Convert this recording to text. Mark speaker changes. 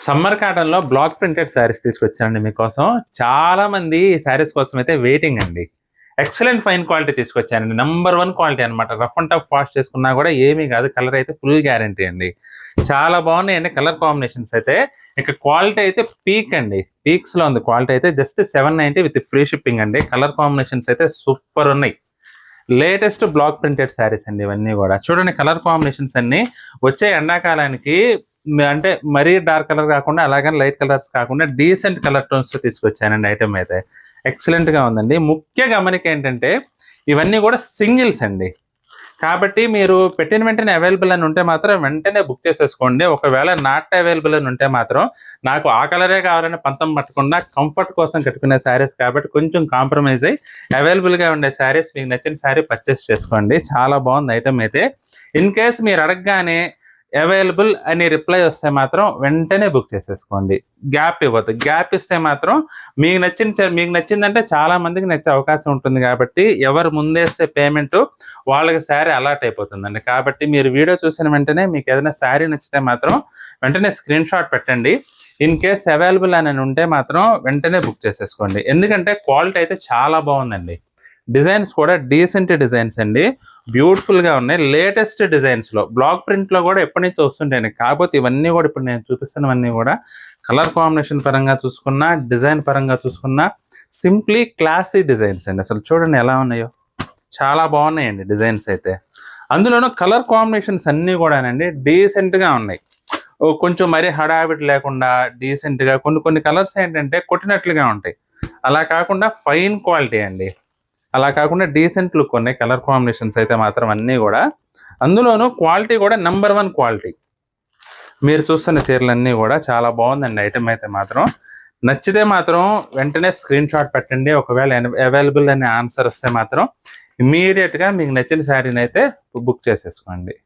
Speaker 1: Summer కాటన్లో block printed saris తీసుకొచ్చానండి మీకోసం. చాలా మంది ఈ శారీస్ కోసం అయితే వెయిటింగ్ అండి. ఎక్సలెంట్ ఫైన్ క్వాలిటీ తీసుకొచ్చానండి. నంబర్ 1 క్వాలిటీ అనమాట. రఫ్ అండ్ టఫ్ వాష్ చేసుకున్నా కూడా ఏమీ కాదు. కలర్ అయితే ఫుల్ గ్యారంటీ అండి. చాలా బాగున్నాయండి కలర్ కాంబినేషన్స్ అయితే. ఇక క్వాలిటీ అయితే పీక్ అండి. పీక్స్లో ఉంది క్వాలిటీ అయితే. జస్ట్ 790 విత్ ఫ్రీ షిప్పింగ్ అండి. కలర్ కాంబినేషన్స్ అయితే సూపర్ ఉన్నాయి. లేటెస్ట్ బ్లాక్ ప్రింటెడ్ శారీస్ అండి ఇవన్నీ కూడా. చూడండి కలర్ కాంబినేషన్స్ అన్ని వచ్చే ఎండాకాలానికి అంటే మరీ డార్క్ కలర్ కాకుండా అలాగని లైట్ కలర్స్ కాకుండా డీసెంట్ కలర్ టోన్స్ తీసుకొచ్చానండి. ఐటమ్ అయితే ఎక్సలెంట్ గా ఉందండి. ముఖ్య గమనిక ఏంటంటే ఇవన్నీ కూడా సింగిల్స్ అండి. కాబట్టి మీరు పెట్టిన వెంటనే అవైలబుల్ అని ఉంటే మాత్రం వెంటనే బుక్ చేసేసుకోండి. ఒకవేళ నాట్ అవైలబుల్ అని ఉంటే మాత్రం నాకు ఆ కలరే కావాలని పంతం పట్టకుండా కంఫర్ట్ కోసం కట్టుకునే శారీస్ కాబట్టి కొంచెం కాంప్రమైజ్ అయ్యి అవైలబుల్గా ఉండే శారీస్ మీకు నచ్చిన శారీ పర్చేస్ చేసుకోండి. చాలా బాగుంది ఐటమ్ అయితే. ఇన్ కేస్ మీరు అడగగానే అవైలబుల్ అని రిప్లై వస్తే మాత్రం వెంటనే బుక్ చేసేసుకోండి. గ్యాప్ ఇవ్వద్దు. గ్యాప్ ఇస్తే మాత్రం మీకు నచ్చిందంటే చాలా మందికి నచ్చే అవకాశం ఉంటుంది. కాబట్టి ఎవరు ముందేస్తే పేమెంట్ వాళ్ళకి శారీ అలాట్ అయిపోతుందండి. కాబట్టి మీరు వీడియో చూసిన వెంటనే మీకు ఏదైనా శారీ నచ్చితే మాత్రం వెంటనే స్క్రీన్ షాట్ పెట్టండి. ఇన్ కేస్ అవైలబుల్ అని ఉంటే మాత్రం వెంటనే బుక్ చేసేసుకోండి. ఎందుకంటే క్వాలిటీ అయితే చాలా బాగుందండి. డిజైన్స్ కూడా డీసెంట్ డిజైన్స్ అండి. బ్యూటిఫుల్గా ఉన్నాయి. లేటెస్ట్ డిజైన్స్లో బ్లాక్ ప్రింట్లో కూడా ఎప్పటి నుంచి వస్తుంటాయండి. కాకపోతే ఇవన్నీ కూడా ఇప్పుడు నేను చూపిస్తున్నవన్నీ కూడా కలర్ కాంబినేషన్ పరంగా చూసుకున్నా, డిజైన్ పరంగా చూసుకున్నా సింప్లీ క్లాసీ డిజైన్స్ అండి. అసలు చూడండి ఎలా ఉన్నాయో, చాలా బాగున్నాయండి డిజైన్స్ అయితే. అందులోనూ కలర్ కాంబినేషన్స్ అన్నీ కూడానండి డీసెంట్గా ఉన్నాయి. కొంచెం మరీ హడావిడి లేకుండా డీసెంట్గా కొన్ని కలర్స్ ఏంటంటే కొట్టినట్లుగా ఉంటాయి. అలా కాకుండా ఫైన్ క్వాలిటీ అండి. అలా కాకుండా డీసెంట్ లుక్ ఉన్నాయి కలర్ కాంబినేషన్స్ అయితే మాత్రం అన్నీ కూడా. అందులోనూ క్వాలిటీ కూడా నెంబర్ 1 క్వాలిటీ. మీరు చూస్తున్న చీరలన్నీ కూడా చాలా బాగుందండి ఐటమ్ అయితే మాత్రం. నచ్చితే మాత్రం వెంటనే స్క్రీన్ షాట్ పెట్టండి. ఒకవేళ అవైలబుల్ అనే ఆన్సర్ వస్తే మాత్రం ఇమీడియట్గా మీకు నచ్చిన శారీని అయితే బుక్ చేసేసుకోండి.